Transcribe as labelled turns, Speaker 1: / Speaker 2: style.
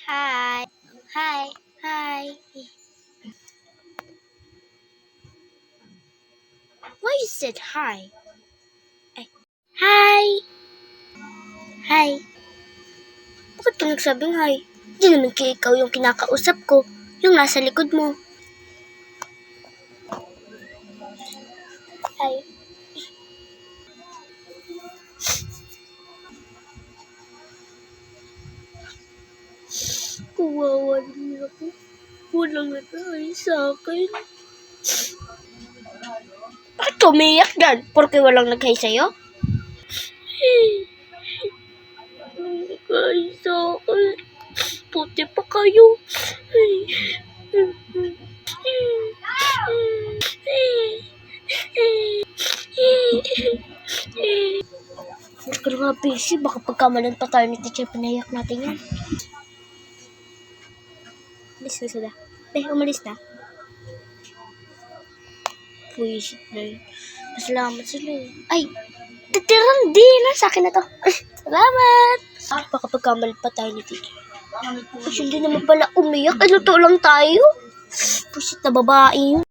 Speaker 1: Hi. Hi. Hi. Why you said hi? Ay. Hi. Hi. Bakit ka nagsabing hi? Hindi naman ikaw yung kinakausap ko. Yung nasa likod mo. Hi. Kawawa naman ako. Walang nag-hi sa akin. Bakit ka umiyak dyan? Porque walang nag-hi sa'yo? Nag-hi sa akin. Puti pa kayo. Huwag ka na nga busy. Baka pagkamalan pa tayo ni teacher, pinayak natin yan. Umalis na sila. Umalis na. Puwisit na yun. Masalamat sila eh. Ay! Titirang din! Sa akin na to. Salamat! Baka pagkamalan pa tayo ni teacher. Kasi hindi naman pala umiyak. Ano to lang tayo? Puwisit na babae yun.